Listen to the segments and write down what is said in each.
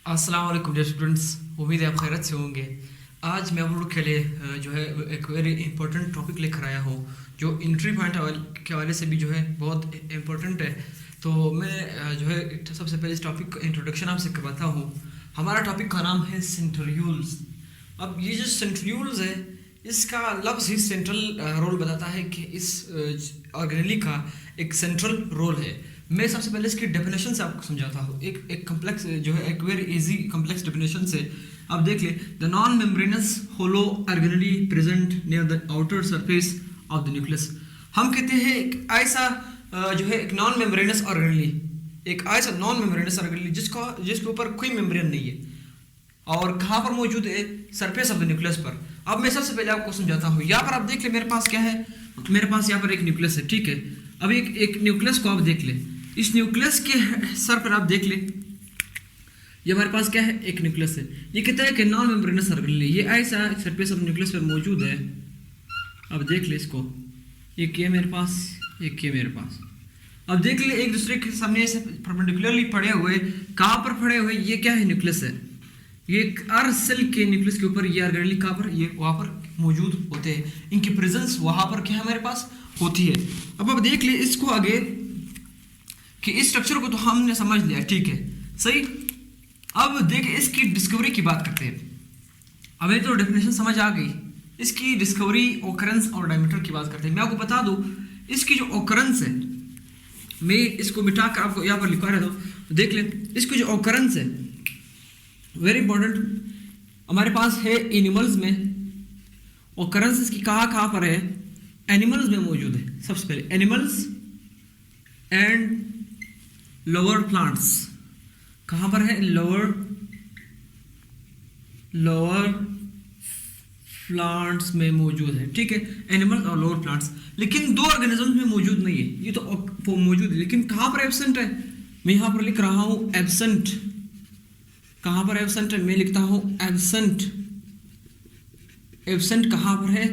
अस्सलाम वालेकुम dear students. उम्मीद है आप खैरियत से होंगे। आज मैं आप लोगों के लिए जो है एक वेरी इंपॉर्टेंट टॉपिक लेकर आया हूँ जो एंट्री पॉइंट के हवाले से भी जो है बहुत इम्पोर्टेंट है। तो मैं जो है सबसे पहले इस टॉपिक का इंट्रोडक्शन आपसे करवाता हूँ। हमारा टॉपिक का नाम है सेंट्रीयूल्स। अब ये जो सेंट्रीयूल्स है इसका लफ्ज़ ही सेंट्रल रोल बताता है कि इस ऑर्गेनेली का एक सेंट्रल रोल है। मैं सबसे पहले इसकी डेफिनेशन से आपको समझाता हूँ। एक कम्प्लेक्स जो है एक वेरी इजी कम्प्लेक्स डेफिनेशन से आप देख ले। The non membranous hollow organelle present near the outer surface of the nucleus. हम कहते हैं एक ऐसा जो है एक नॉन मेम्ब्रेनस ऑर्गेनेली, एक ऐसा नॉन मेम्ब्रेनस ऑर्गेनेली जिसके ऊपर कोई मेम्ब्रेन नहीं है और कहाँ पर मौजूद है, सरफेस ऑफ द न्यूक्लियस पर। अब मैं सबसे पहले आपको समझाता हूँ। यहाँ पर आप देख ले मेरे पास क्या है, मेरे पास यहाँ पर एक न्यूक्लियस है, ठीक है। अब एक न्यूक्लियस को आप देख ले। इस न्यूक्लियस के सर पर आप देख ले, ये हमारे पास क्या है, एक न्यूक्लियस है। ये कहता है कि नॉन मेम्ब्रेनस ऑर्गेनेली, ये ऐसा सरफेस ऑफ न्यूक्लियस पर मौजूद है। अब देख ले इसको, एक ये मेरे पास, एक ये मेरे पास। अब देख ले एक दूसरे के सामने से परपेंडिकुलरली पड़े हुए, कहाँ पर पड़े हुए, ये क्या है, न्यूक्लियस है। ये हर सेल के न्यूक्लियस के ऊपर ये ऑर्गेनेली कहाँ पर, ये वहाँ पर मौजूद होते हैं। इनकी प्रेजेंस वहाँ पर क्या है, हमारे पास होती है। अब देख ले इसको आगे कि इस स्ट्रक्चर को तो हमने समझ लिया, ठीक है, सही। अब देख इसकी डिस्कवरी की बात करते हैं। हमें तो डेफिनेशन समझ आ गई, इसकी डिस्कवरी, ऑकरेंस और डायमीटर की बात करते हैं। मैं आपको बता दूं इसकी जो ऑकरेंस है, मैं इसको मिटा कर आपको यहाँ पर लिखवा रहा हूँ। देख ले इसकी जो ऑकरेंस है वेरी इंपॉर्टेंट, हमारे पास है एनिमल्स में। ऑकरेंस इसकी कहाँ पर है, एनिमल्स में मौजूद है। सबसे पहले एनिमल्स एंड लोअर प्लांट्स, कहाँ पर है, लोअर प्लांट्स में मौजूद है, ठीक है, एनिमल्स और लोअर प्लांट्स। लेकिन दो ऑर्गेनिजम्स में मौजूद नहीं है, ये तो मौजूद है लेकिन कहाँ पर एब्सेंट है। मैं यहाँ पर लिख रहा हूँ एब्सेंट। कहाँ पर एब्सेंट है, मैं लिखता हूँ एब्सेंट। एब्सेंट कहाँ पर है,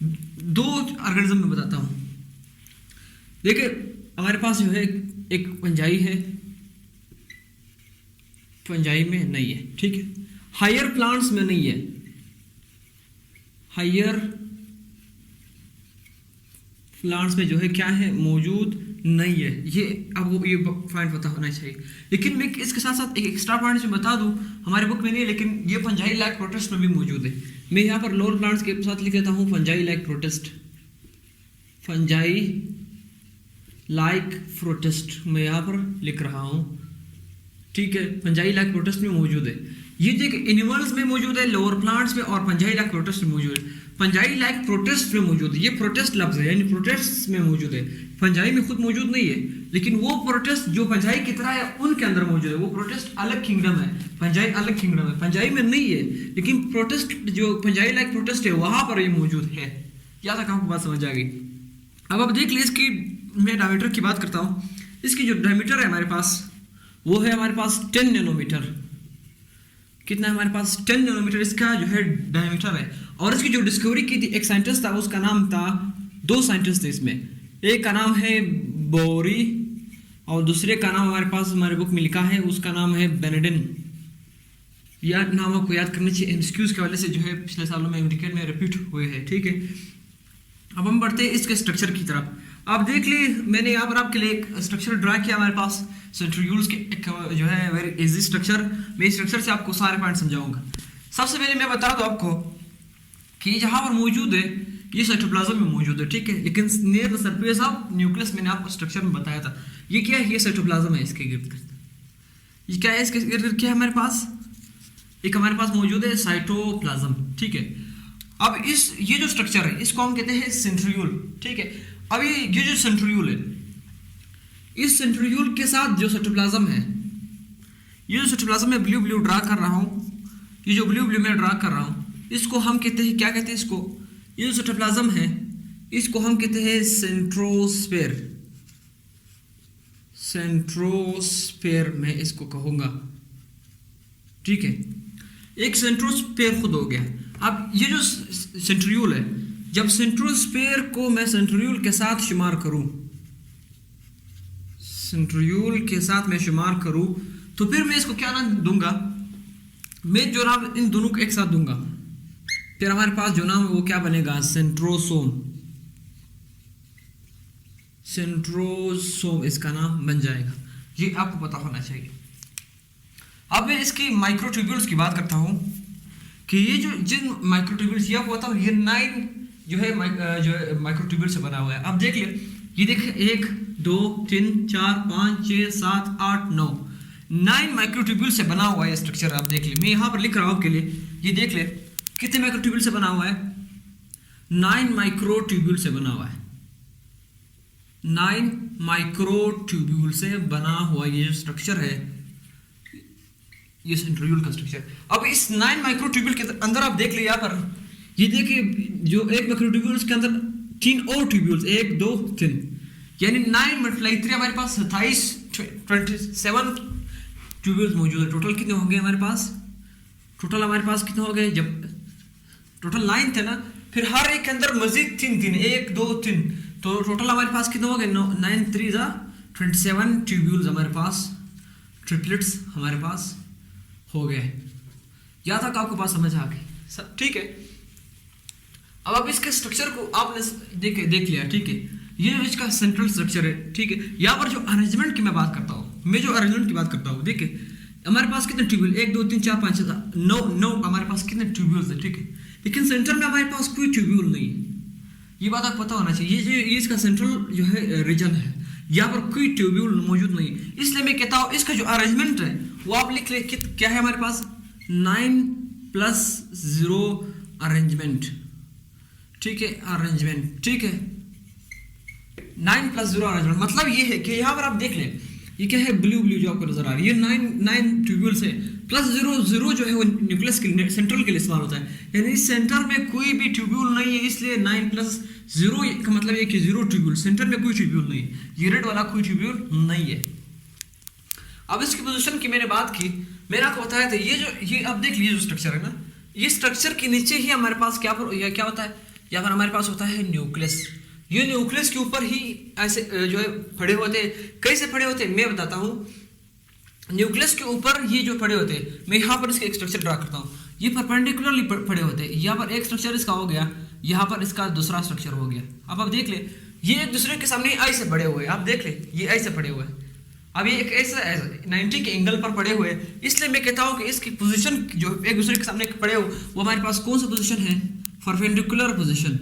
दो ऑर्गेनिज्म में बताता हूँ। देखिए हमारे पास जो है एक फंजाई है, फंजाई में नहीं है, ठीक है। हायर प्लांट्स में नहीं है, हायर प्लांट्स में जो है क्या है, मौजूद नहीं है। ये आपको ये पॉइंट पता होना चाहिए। लेकिन मैं इसके साथ साथ एक एक्स्ट्रा पॉइंट में बता दूं, हमारे बुक में नहीं है लेकिन ये फंजाई लाइक प्रोटिस्ट में भी मौजूद है। मैं यहाँ पर लोअर प्लांट्स के साथ लिख देता हूँ fungi like protist. Fungi like protist मैं यहाँ पर लिख रहा हूँ, ठीक है। फंजाई लाइक प्रोटिस्ट में मौजूद है। ये देख एनिमल्स में मौजूद है, लोअर प्लांट्स में और फंजाई लाइक प्रोटिस्ट में मौजूद है। फंजाई लाइक प्रोटिस्ट में मौजूद है, ये प्रोटिस्ट लफ्ज है यानी प्रोटिस्ट में मौजूद है। फंजाई में खुद मौजूद नहीं है लेकिन वो प्रोटिस्ट जो फंजाई की तरह है उनके अंदर मौजूद है। वो प्रोटिस्ट अलग किंगडम है, फंजाई अलग किंगडम है। फंजाई में नहीं है लेकिन प्रोटिस्ट जो फंजाई लाइक प्रोटिस्ट है वहां पर ये मौजूद है। यहाँ तक आपको बात समझ आ गई। अब आप देख लीजिए इसकी मैं डायमीटर की बात करता हूँ। इसकी जो डायमीटर है हमारे पास वो है हमारे पास 10 नैनोमीटर। कितना है हमारे पास, 10 नैनोमीटर इसका जो है डायमीटर है। और इसकी जो डिस्कवरी की थी एक साइंटिस्ट था, उसका नाम था, दो साइंटिस्ट थे इसमें, एक का नाम है बोरी और दूसरे का नाम हमारे पास हमारे बुक में लिखा है, उसका नाम है बेनेडिन। यह नाम आपको याद करनी चाहिए, एमसीक्यूज के वजह से जो है पिछले सालों में इंडिकेट में रिपीट हुए हैं, ठीक है। अब हम बढ़ते हैं इसके स्ट्रक्चर की तरफ। आप देख ली मैंने यहाँ पर आपके लिए एक स्ट्रक्चर ड्रा किया हमारे पास सेंट्रीयूल्स के, एक जो है वेरी इजी स्ट्रक्चर। मैं इस स्ट्रक्चर से आपको सारे पॉइंट समझाऊंगा। सबसे पहले मैं बता दूं आपको कि जहाँ पर मौजूद है ये साइटोप्लाज्म में मौजूद है, ठीक है। लेकिन near the surface of nucleus मैंने आपको स्ट्रक्चर में बताया था। ये क्या है, ये साइटोप्लाज्म है, इसके गिर्द गिर्द ये क्या है, इसके गिर्द गिर्द क्या है हमारे पास, एक हमारे पास मौजूद है साइटोप्लाज्म, ठीक है। अब ये जो स्ट्रक्चर है इसको हम कहते हैं सेंट्रीयूल, ठीक है। अब ये जो सेंट्रीयूल है, इस सेंट्रीयूल के साथ जो साइटोप्लाज्म है, ये जो साइटोप्लाज्म में ब्लू ब्लू ड्रा कर रहा हूँ, ये जो ब्लू ब्लू में ड्रा कर रहा हूँ इसको हम कहते हैं, क्या कहते हैं इसको, ये जो साइटोप्लाज्म है इसको हम कहते हैं सेंट्रोस्फेयर। सेंट्रोस्फेयर मैं इसको कहूँगा, ठीक है। एक सेंट्रोस्फेयर खुद हो गया। अब ये जो सेंट्रीयूल है, जब सेंट्रोस्फेयर को मैं सेंट्रीयूल के साथ शुमार करूं, सेंट्रीयूल के साथ मैं शुमार करूं तो फिर मैं इसको क्या नाम दूंगा, मैं जो नाम इन दोनों को एक साथ दूंगा, फिर हमारे पास जो नाम है वो क्या बनेगा, सेंट्रोसोम। सेंट्रोसोम इसका नाम बन जाएगा, ये आपको पता होना चाहिए। अब मैं इसकी माइक्रोट्यूब्यूल्स की बात करता हूँ कि ये जो जिन माइक्रोट्यूब्यूल्स, ये आपको बताऊँ, ये 9 जो है माइक्रोट्यूब्यूल से बना हुआ है। अब देख लिए, ये देखिए 1 2 3 4 5 6 7 8 9 माइक्रोट्यूब्यूल से बना हुआ है स्ट्रक्चर। आप देख ले, मैं यहाँ पर लिख रहा हूँ आपके लिए, ये देख ले कितने माइक्रोट्यूब्यूल से बना हुआ है, 9 माइक्रोट्यूब्यूल से बना हुआ है। 9 माइक्रोट्यूब्यूल से बना हुआ ये जो स्ट्रक्चर है, ये सेंट्रियोल का स्ट्रक्चर। अब इस 9 माइक्रोट्यूब्यूल के अंदर आप देख ले, यहाँ पर ये देखिए जो एक माइक्रोट्यूब्यूल के अंदर 3 और ट्यूब्यूल्स, 1 2 3, यानी 9 × 3 हमारे पास 27 ट्यूब्यूल्स मौजूद है। टोटल कितने होंगे हमारे पास, टोटल हमारे पास कितने हो गए, जब टोटल 9 थे ना, फिर हर एक के अंदर मजीद 3 1 2 3, तो टोटल हमारे पास कितने हो गए, 9 3 27 ट्यूब्यूल्स हमारे पास, ट्रिपलेट्स हमारे पास हो गए। या तक आपको बात समझ आ गई, ठीक है। अब आप इसके स्ट्रक्चर को आपने देख लिया, ठीक है, ये इसका सेंट्रल स्ट्रक्चर है, ठीक है। यहाँ पर जो अरेंजमेंट की मैं बात करता हूँ, मैं जो अरेंजमेंट की बात करता हूँ, देखिए हमारे पास कितने ट्यूब्यूल, 1 2 3 4 5 6 9 हमारे पास कितने ट्यूब्यूल्स है, ठीक है। लेकिन सेंटर में हमारे पास कोई ट्यूब्यूल नहीं है, ये बात आपको पता होना चाहिए। ये इसका सेंट्रल जो है रीजन है, यहाँ पर कोई ट्यूब्यूल मौजूद नहीं, इसलिए मैं कहता हूँ इसका जो अरेंजमेंट है वो आप लिख ले, क्या है हमारे पास, 9+0 अरेंजमेंट, ठीक है, अरेंजमेंट, ठीक है। 9+0 अरेंजमेंट मतलब ये है कि यहाँ पर आप देख लें, ये क्या है, ब्लू जो आपको नजर आ रही है, ये 9 ट्यूब्यूल्स है, +0 जो है वो न्यूक्लियस के सेंट्रल के लिए इस्तेमाल होता है, यानी सेंटर में कोई भी ट्यूब्यूल नहीं है, इसलिए 9+0 का मतलब ये कि 0 ट्यूब्यूल, सेंटर में कोई ट्यूब्यूल नहीं है, ये रेड वाला कोई ट्यूब्यूल नहीं है। अब इसकी पोजीशन की मैंने बात की, मैंने आपको बताया था, ये अब देख लीजिए जो स्ट्रक्चर है ना, ये स्ट्रक्चर के नीचे ही हमारे पास क्या होता है, यहाँ पर हमारे पास होता है न्यूक्लियस। ये न्यूक्लियस के ऊपर ही ऐसे जो है पड़े होते हैं, कैसे पड़े होते हैं मैं बताता हूँ। न्यूक्लियस के ऊपर ये जो पड़े होते हैं, मैं यहाँ पर इसका एक स्ट्रक्चर ड्रा करता हूँ, ये परपेंडिकुलरली पड़े होते हैं, यहाँ पर एक स्ट्रक्चर इसका हो गया, यहाँ पर इसका दूसरा स्ट्रक्चर हो गया। अब आप देख ले, ये एक दूसरे के सामने ऐसे पड़े हुए हैं, आप देख ले ये ऐसे पड़े हुए हैं। अब ये एक ऐसा 90 के एंगल पर पड़े हुए, इसलिए मैं कहता हूँ कि इसकी पोजीशन जो एक दूसरे के सामने पड़े हो, वो हमारे पास कौन सा पोजीशन है, perpendicular position,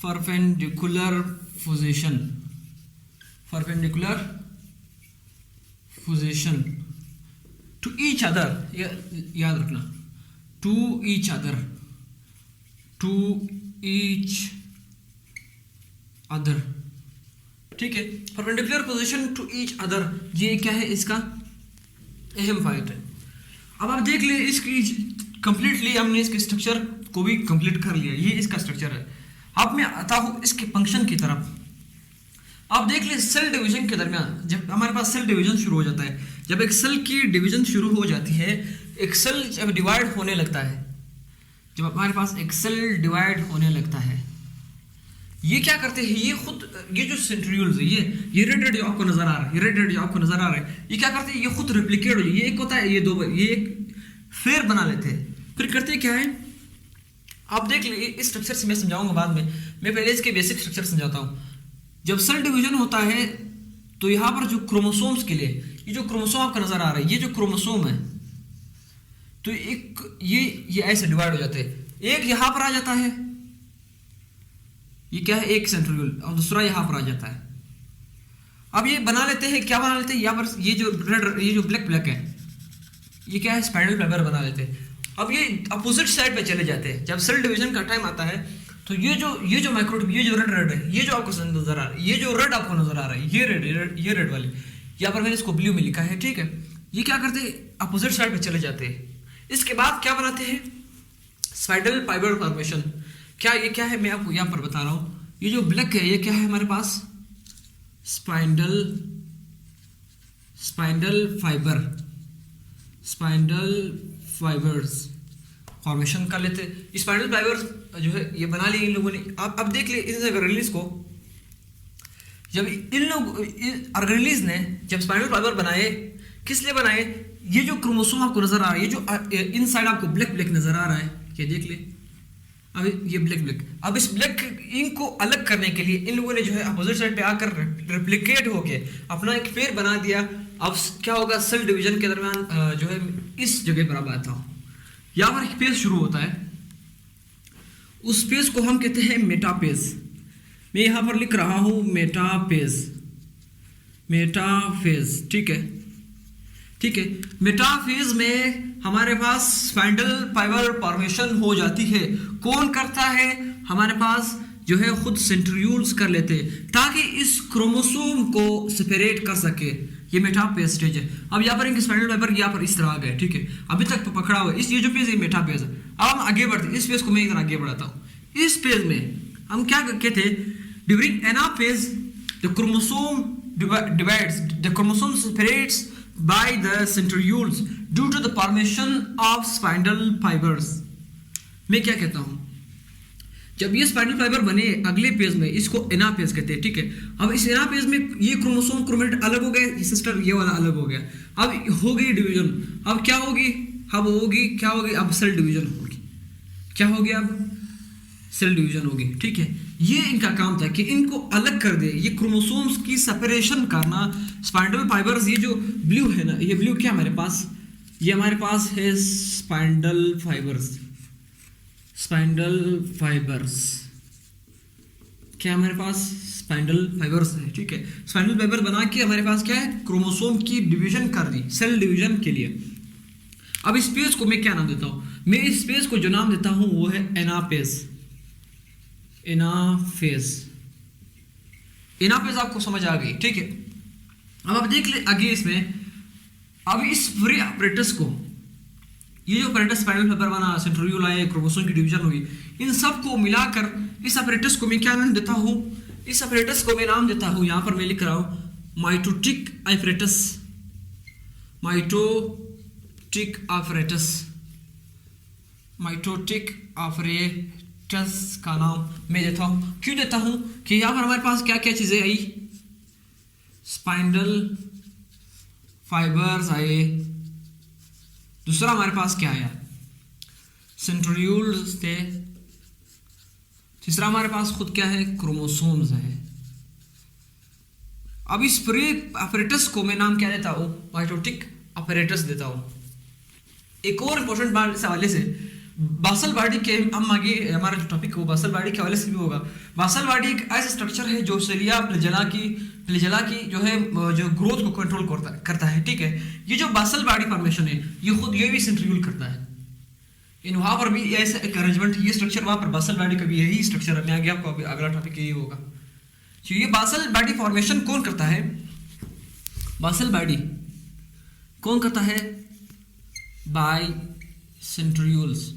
perpendicular position, perpendicular position to each other, याद रखना, to each other, to each other, ठीक है। Perpendicular position to each other, ये क्या है, इसका अहम फायदा है। अब आप देख ले, इसकी कंप्लीटली हमने इसके स्ट्रक्चर को भी कंप्लीट कर लिया, ये इसका स्ट्रक्चर है। अब मैं आता हूं इसके फंक्शन की तरफ। आप देख ले, सेल डिवीजन के दरमियान जब हमारे पास सेल डिवीजन शुरू हो जाता है, जब एक सेल की डिवीजन शुरू हो जाती है, एक सेल जब डिवाइड होने लगता है, जब हमारे पास एक सेल डिवाइड होने लगता है, ये क्या करते हैं, ये खुद ये जो सेंट्रियोल्स है, ये रेड जो आपको नजर आ रहा है, ये रेड जो आपको नजर आ रहा है, ये क्या करते हैं, ये खुद रेप्लिकेट हो जाए, ये एक होता है, ये दो, ये एक फेर बना लेते हैं। फिर करते क्या है, आप देख लीजिए, इस स्ट्रक्चर से मैं समझाऊंगा बाद में, मैं पहले इसके बेसिक स्ट्रक्चर समझाता हूँ। जब सेल डिवीजन होता है तो यहाँ पर जो क्रोमोसोम्स के लिए, ये जो क्रोमोसोम आपका नजर आ रहा है, ये जो क्रोमोसोम है, तो एक ये ऐसे डिवाइड हो जाते हैं, एक यहाँ पर आ जाता है, ये क्या है, एक सेंट्रियोल, और दूसरा यहाँ पर आ जाता है। अब ये बना लेते हैं, क्या बना लेते हैं, यहाँ पर ये जो रेड, ये जो ब्लैक है, ये क्या है, स्पाइरल फाइबर बना लेते हैं। अब ये अपोजिट साइड पे चले जाते हैं, जब सेल डिवीजन का टाइम आता है, तो ये जो माइक्रोट्यूब, ये जो रेड है, ये जो आपको नजर आ रहा है, ये जो रेड आपको नजर आ रहा है, ये रेड वाली, यहाँ पर मैंने इसको ब्लू में लिखा है, ठीक है। ये क्या करते हैं, अपोजिट साइड पे चले जाते हैं। इसके बाद क्या बनाते हैं, स्पाइरल फाइबर फॉर्मेशन। क्या ये क्या है, मैं आपको यहाँ पर बता रहा हूँ। ये जो ब्लैक है, ये क्या है हमारे पास, स्पाइंडल फाइबर्स फॉर्मेशन कर लेते। स्पाइंडल फाइबर्स जो है ये बना लिए इन लोगों ने। अब देख लिए इन ऑर्गेनेलिज को, जब इन लोग ऑर्गेनेलिज ने जब स्पाइंडल फाइबर बनाए, किस लिए बनाए? ये जो क्रोमोसोम आपको नजर आ रहा है, ये जो इनसाइड आपको ब्लैक ब्लैक नजर आ रहा है, ये देख ले, अब ये ब्लैक ब्लैक, अब इस ब्लैक इंक को अलग करने के लिए इन लोगों ने जो है अपोजिट साइड पे आकर रेप्लिकेट होके अपना एक पेयर बना दिया। अब क्या होगा, सेल डिवीजन के दरमियान जो है इस जगह पर अब आता हूँ, यहाँ पर एक पेज शुरू होता है, उस पेज को हम कहते हैं मेटापेज। मैं यहाँ पर लिख रहा हूँ मेटापेज, मेटाफेज, ठीक है, ठीक है। मेटाफेज में हमारे पास स्पाइंडल फाइबर फॉर्मेशन हो जाती है। कौन करता है? हमारे पास जो है खुद सेंट्रियोल्स कर लेते हैं ताकि इस क्रोमोसोम को सेपरेट कर सके। ये मेटाफेज स्टेज है। अब यहाँ पर एक स्पाइंडल फाइबर यहाँ पर इस तरह आ गया, ठीक है, अभी तक पकड़ा हुआ है। इस ये जो पेज है मेटाफेज है। अब हम आगे बढ़ते हैं, इस पेज को मैं इधर आगे बढ़ाता हूँ। इस पेज में हम क्या कहते हैं, during anaphase the chromosome divides, the chromosome separates by the centrioles due to the formation of spindle fibers। मैं क्या कहता हूं, जब ये स्पाइंडल फाइबर बने अगले पेज में, इसको एनाफेज कहते हैं, ठीक है। अब इस एनाफेज में ये क्रोमोसोम क्रोमेटिड अलग हो गए, सिस्टर ये वाला अलग हो गया। अब हो गई डिवीजन। अब क्या होगी, अब होगी क्या होगी, अब सेल डिवीजन होगी। क्या हो गया, अब सेल डिवीजन होगी, ठीक है। ये इनका काम था कि इनको अलग कर दे, ये क्रोमोसोम्स की सेपरेशन करना। स्पाइंडल फाइबर्स, ये जो ब्लू है ना, ये ब्लू क्या हमारे पास, ये हमारे पास है स्पाइंडल फाइबर्स। स्पाइंडल फाइबर्स क्या हमारे पास, स्पाइंडल फाइबर्स है, ठीक है। स्पाइंडल फाइबर बना के हमारे पास क्या है, क्रोमोसोम की डिवीजन कर दी सेल डिवीजन के लिए। अब इस पेज को मैं क्या नाम देता हूं, मैं इस पेज को जो नाम देता हूं वो है एनापेज। एनाफेज, एनाफेज आपको समझ आ गई, ठीक है। अब आप देख ले आगे इसमें, अब इस पूरे अपरेटस को, ये जो अपरेटस स्पाइनल फाइबर बना, सेंट्रियोल आए, क्रोमोसोम की डिवीजन हुई, इन सब को मिलाकर इस अपरेटस को मैं क्या नाम देता हूं, इस अपरेटस को मैं नाम देता हूं, यहां पर मैं लिख रहा हूं mitotic apparatus. Mitotic apparatus, mitotic apparatus का नाम मैं देता हूं। क्यों देता हूं कि यहां पर हमारे पास क्या क्या चीजें आई, स्पाइंडल फाइबर्स आए, दूसरा हमारे पास क्या आया, सेंट्रियोल्स थे, तीसरा हमारे पास खुद क्या है, क्रोमोसोम्स है। अब इस पूरे अपरेटस को मैं नाम क्या देता हूं, माइटोटिक अपरेटस देता हूं। एक और इंपॉर्टेंट बात इस हवाले से, बासल बॉडी के, हम आगे हमारा जो टॉपिक है वो बासल बॉडी के हवाले से भी होगा। बासल बॉडी एक ऐसा स्ट्रक्चर है जो सेलिया फ्लैजेला की जो है जो ग्रोथ को कंट्रोल करता है, ठीक है। ये जो बासल बॉडी फॉर्मेशन है ये खुद ये भी सेंट्रियोल करता है। इन वहाँ पर भी ऐसा एक अरेंजमेंट, ये स्ट्रक्चर वहाँ पर बासल बॉडी का भी यही स्ट्रक्चर है। मैं आगे आपको अगला टॉपिक यही होगा। तो ये बासल बॉडी फॉर्मेशन कौन करता है, बासल बॉडी कौन करता है, बाय सेंट्रियोल्स,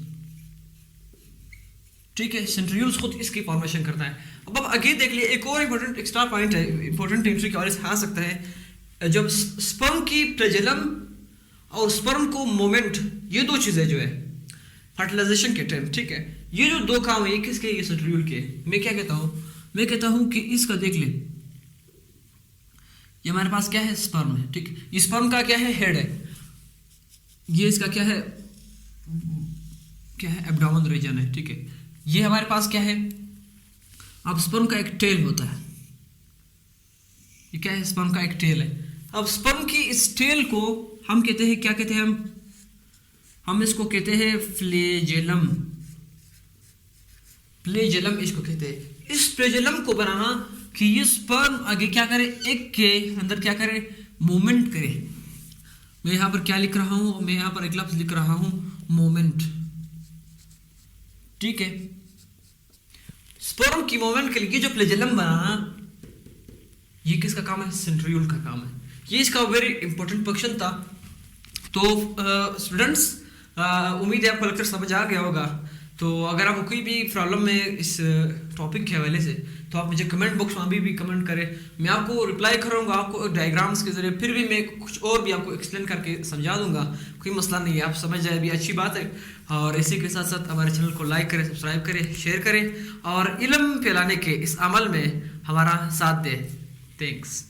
ठीक है। सेंट्रियोल्स खुद इसकी फॉर्मेशन करता है। अब आप आगे देख लिए, एक और इंपॉर्टेंट एक्स्ट्रा पॉइंट है, इंपॉर्टेंट केमिस्ट्री के हवाले से आ सकता है। जब स्पर्म की फ्लैजेलम और स्पर्म को मोमेंट, ये दो चीजें जो है फर्टिलाइजेशन के टाइम, ठीक है, ये जो दो काम है ये किसके, ये सेंट्रियोल के। मैं क्या कहता हूं, मैं कहता हूं कि इसका देख ले, ये हमारे पास क्या है, स्पर्म है, ठीक है। ये स्पर्म का क्या है, हेड है, ये इसका क्या है, एब्डोमेन रीजन है, ठीक है। ये हमारे पास क्या है, अब स्पर्म का एक टेल होता है, ये क्या है, स्पर्म का एक टेल है। अब स्पर्म की इस टेल को हम कहते हैं, क्या कहते हैं, हम इसको कहते हैं फ्लैजेलम। फ्लैजेलम इसको कहते हैं। इस फ्लैजेलम को बनाना कि ये स्पर्म आगे क्या करे, एग के अंदर क्या करे, मूवमेंट करे। मैं यहां पर क्या लिख रहा हूं, मैं यहां पर एक लफ्ज लिख रहा हूं, मूवमेंट, ठीक है। स्पर्म की मूवमेंट के लिए जो फ्लैजेलम बनाना, ये किसका काम है, सेंट्रियोल का काम है। ये इसका वेरी इंपॉर्टेंट फंक्शन था। तो स्टूडेंट्स, उम्मीद है आपको लेक्चर समझ आ गया होगा। तो अगर आपको कोई भी प्रॉब्लम है इस टॉपिक के हवाले से तो आप मुझे कमेंट बॉक्स में अभी भी कमेंट करें, मैं आपको रिप्लाई करूंगा, आपको डायग्राम्स के जरिए, फिर भी मैं कुछ और भी आपको एक्सप्लेन करके समझा दूंगा, कोई मसला नहीं है, आप समझ जाए भी अच्छी बात है। और इसी के साथ साथ हमारे चैनल को लाइक करें, सब्सक्राइब करें, शेयर करें और इल्म फैलाने के इस अमल में हमारा साथ दें। थैंक्स।